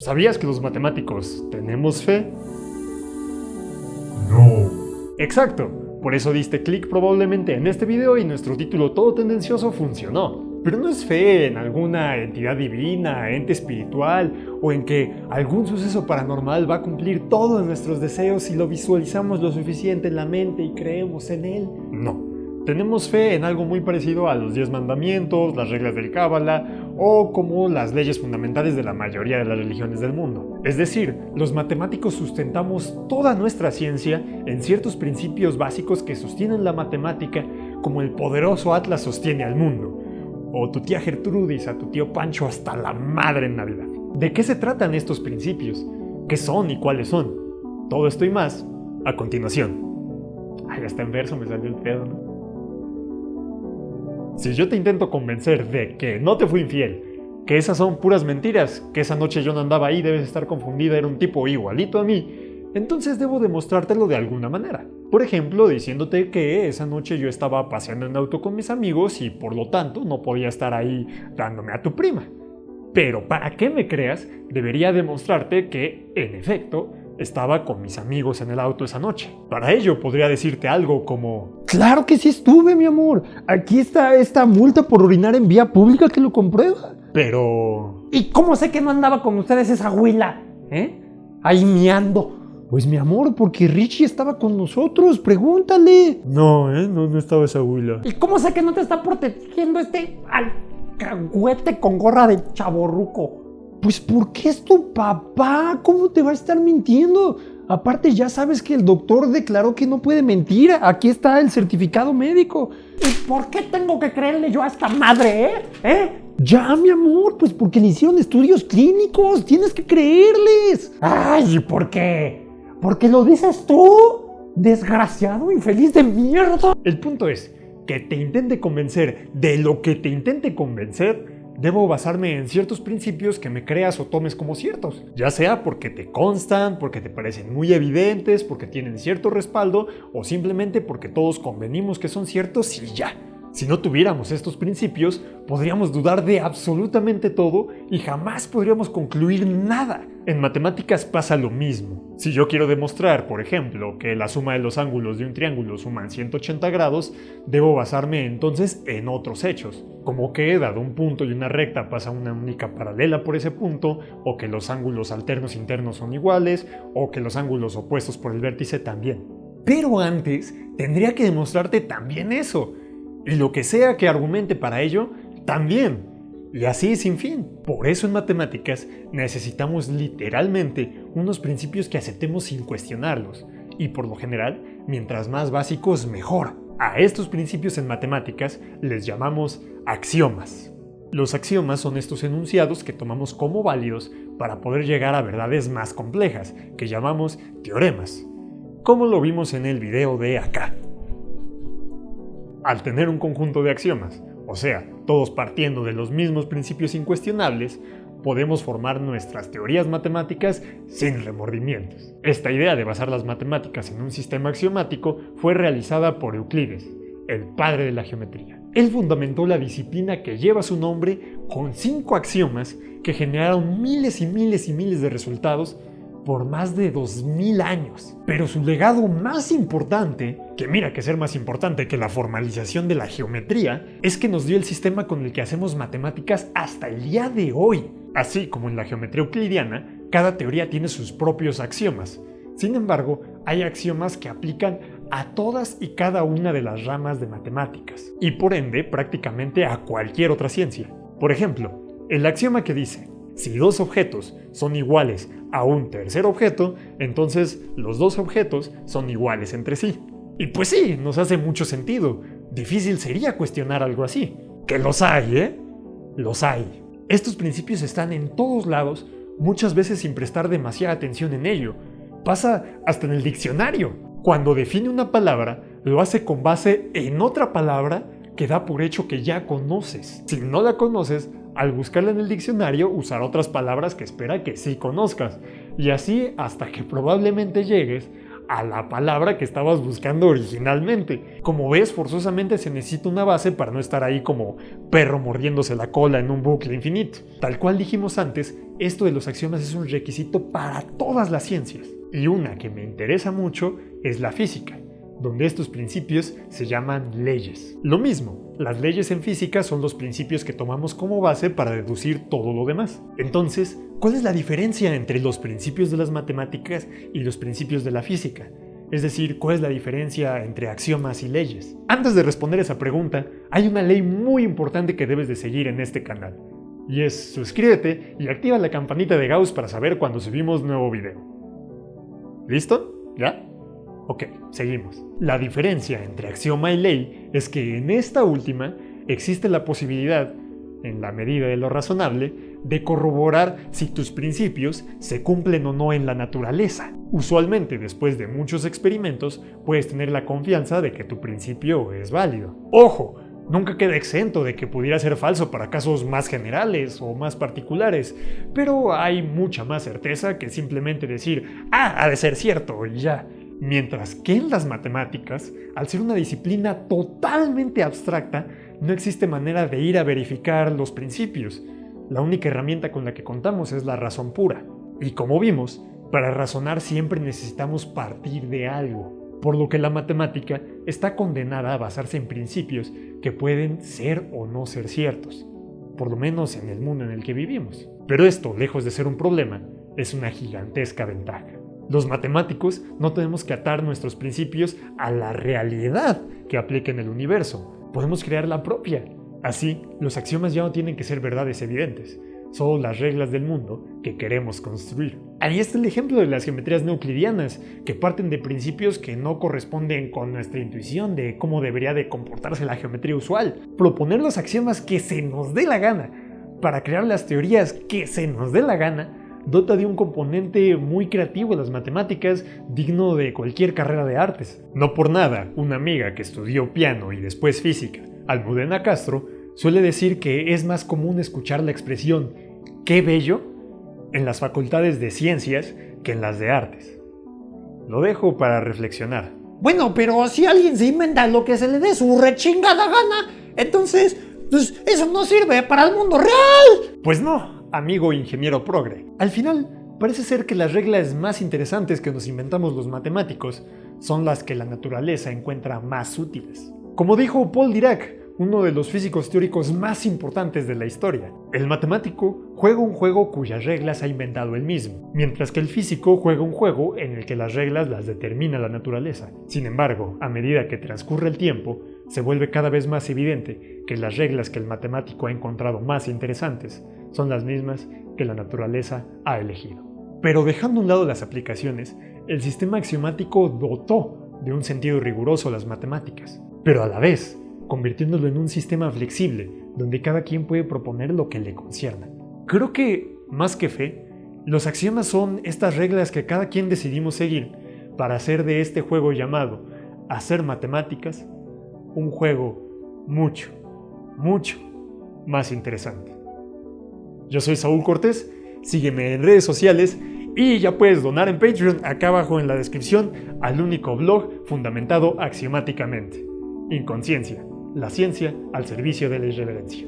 ¿Sabías que los matemáticos tenemos fe? No. Exacto, por eso diste clic probablemente en este video y nuestro título todo tendencioso funcionó. Pero no es fe en alguna entidad divina, ente espiritual o en que algún suceso paranormal va a cumplir todos nuestros deseos si lo visualizamos lo suficiente en la mente y creemos en él. No. Tenemos fe en algo muy parecido a los 10 mandamientos, las reglas del Cábala o como las leyes fundamentales de la mayoría de las religiones del mundo. Es decir, los matemáticos sustentamos toda nuestra ciencia en ciertos principios básicos que sostienen la matemática, como el poderoso Atlas sostiene al mundo, o tu tía Gertrudis a tu tío Pancho hasta la madre en Navidad. ¿De qué se tratan estos principios? ¿Qué son y cuáles son? Todo esto y más a continuación. Ay, hasta en verso me salió el pedo, ¿no? Si yo te intento convencer de que no te fui infiel, que esas son puras mentiras, que esa noche yo no andaba ahí, debes estar confundida, era un tipo igualito a mí, entonces debo demostrártelo de alguna manera. Por ejemplo, diciéndote que esa noche yo estaba paseando en auto con mis amigos y por lo tanto no podía estar ahí dándome a tu prima. Pero para que me creas, debería demostrarte que, en efecto, estaba con mis amigos en el auto esa noche. Para ello podría decirte algo como: ¡Claro que sí estuve, mi amor! Aquí está esta multa por orinar en vía pública que lo comprueba. pero... ¿Y cómo sé que no andaba con ustedes esa huila? Ahí miando. Pues, mi amor, porque Richie estaba con nosotros, pregúntale. No estaba esa huila. ¿Y cómo sé que no te está protegiendo este alcahuete con gorra de chavorruco? Pues porque es tu papá, ¿cómo te va a estar mintiendo? Aparte ya sabes que el doctor declaró que no puede mentir, aquí está el certificado médico. ¿Y por qué tengo que creerle yo a esta madre, Ya, mi amor, pues porque le hicieron estudios clínicos, tienes que creerles. Ay, ¿y por qué? ¿Porque lo dices tú? Desgraciado, infeliz de mierda. El punto es que te intente convencer de lo que te intente convencer. Debo basarme en ciertos principios que me creas o tomes como ciertos, ya sea porque te constan, porque te parecen muy evidentes, porque tienen cierto respaldo o simplemente porque todos convenimos que son ciertos y ya. Si no tuviéramos estos principios, podríamos dudar de absolutamente todo y jamás podríamos concluir nada. En matemáticas pasa lo mismo. Si yo quiero demostrar, por ejemplo, que la suma de los ángulos de un triángulo suman 180 grados, debo basarme entonces en otros hechos, como que dado un punto y una recta pasa una única paralela por ese punto, o que los ángulos alternos internos son iguales, o que los ángulos opuestos por el vértice también. Pero antes, tendría que demostrarte también eso. Y lo que sea que argumente para ello, también. Y así sin fin. Por eso en matemáticas necesitamos literalmente unos principios que aceptemos sin cuestionarlos. Y por lo general, mientras más básicos, mejor. A estos principios en matemáticas les llamamos axiomas. Los axiomas son estos enunciados que tomamos como válidos para poder llegar a verdades más complejas, que llamamos teoremas, como lo vimos en el video de acá. Al tener un conjunto de axiomas, o sea, todos partiendo de los mismos principios incuestionables, podemos formar nuestras teorías matemáticas sin remordimientos. Esta idea de basar las matemáticas en un sistema axiomático fue realizada por Euclides, el padre de la geometría. Él fundamentó la disciplina que lleva su nombre con 5 axiomas que generaron miles y miles y miles de resultados por más de 2000 años. Pero su legado más importante, que mira que ser más importante que la formalización de la geometría, es que nos dio el sistema con el que hacemos matemáticas hasta el día de hoy. Así como en la geometría euclidiana, cada teoría tiene sus propios axiomas. Sin embargo, hay axiomas que aplican a todas y cada una de las ramas de matemáticas, y por ende prácticamente a cualquier otra ciencia. Por ejemplo, el axioma que dice: si dos objetos son iguales a un tercer objeto, entonces los dos objetos son iguales entre sí. Y pues sí, nos hace mucho sentido. Difícil sería cuestionar algo así. Que los hay, Los hay. Estos principios están en todos lados, muchas veces sin prestar demasiada atención en ello. Pasa hasta en el diccionario. Cuando define una palabra, lo hace con base en otra palabra que da por hecho que ya conoces. Si no la conoces, al buscarla en el diccionario, usar otras palabras que espera que sí conozcas. Y así hasta que probablemente llegues a la palabra que estabas buscando originalmente. Como ves, forzosamente se necesita una base para no estar ahí como perro mordiéndose la cola en un bucle infinito. Tal cual dijimos antes, esto de los axiomas es un requisito para todas las ciencias. Y una que me interesa mucho es la física, donde estos principios se llaman leyes. Lo mismo, las leyes en física son los principios que tomamos como base para deducir todo lo demás. Entonces, ¿cuál es la diferencia entre los principios de las matemáticas y los principios de la física? Es decir, ¿cuál es la diferencia entre axiomas y leyes? Antes de responder esa pregunta, hay una ley muy importante que debes de seguir en este canal. Y es suscríbete y activa la campanita de Gauss para saber cuando subimos nuevo video. ¿Listo? ¿Ya? Ok, seguimos. La diferencia entre axioma y ley es que en esta última existe la posibilidad, en la medida de lo razonable, de corroborar si tus principios se cumplen o no en la naturaleza. Usualmente, después de muchos experimentos, puedes tener la confianza de que tu principio es válido. ¡Ojo! Nunca queda exento de que pudiera ser falso para casos más generales o más particulares, pero hay mucha más certeza que simplemente decir ha de ser cierto y ya. Mientras que en las matemáticas, al ser una disciplina totalmente abstracta, no existe manera de ir a verificar los principios. La única herramienta con la que contamos es la razón pura. Y como vimos, para razonar siempre necesitamos partir de algo, por lo que la matemática está condenada a basarse en principios que pueden ser o no ser ciertos, por lo menos en el mundo en el que vivimos. Pero esto, lejos de ser un problema, es una gigantesca ventaja. Los matemáticos no tenemos que atar nuestros principios a la realidad que aplica en el universo. Podemos crear la propia. Así, los axiomas ya no tienen que ser verdades evidentes, solo las reglas del mundo que queremos construir. Ahí está el ejemplo de las geometrías no euclidianas, que parten de principios que no corresponden con nuestra intuición de cómo debería de comportarse la geometría usual. Proponer los axiomas que se nos dé la gana, para crear las teorías que se nos dé la gana, dota de un componente muy creativo en las matemáticas, digno de cualquier carrera de artes. No por nada, una amiga que estudió piano y después física, Almudena Castro, suele decir que es más común escuchar la expresión ¡qué bello! En las facultades de ciencias que en las de artes. Lo dejo para reflexionar. Bueno, pero si alguien se inventa lo que se le dé su rechingada gana, entonces, pues eso no sirve para el mundo real. Pues no, amigo ingeniero progre. Al final, parece ser que las reglas más interesantes que nos inventamos los matemáticos son las que la naturaleza encuentra más útiles. Como dijo Paul Dirac, uno de los físicos teóricos más importantes de la historia, el matemático juega un juego cuyas reglas ha inventado él mismo, mientras que el físico juega un juego en el que las reglas las determina la naturaleza. Sin embargo, a medida que transcurre el tiempo, se vuelve cada vez más evidente que las reglas que el matemático ha encontrado más interesantes son las mismas que la naturaleza ha elegido. Pero dejando a un lado las aplicaciones, el sistema axiomático dotó de un sentido riguroso las matemáticas, pero a la vez convirtiéndolo en un sistema flexible, donde cada quien puede proponer lo que le concierna. Creo que, más que fe, los axiomas son estas reglas que cada quien decidimos seguir para hacer de este juego llamado hacer matemáticas un juego mucho, mucho más interesante. Yo soy Saúl Cortés, sígueme en redes sociales y ya puedes donar en Patreon acá abajo en la descripción al único blog fundamentado axiomáticamente. Inconsciencia, la ciencia al servicio de la irreverencia.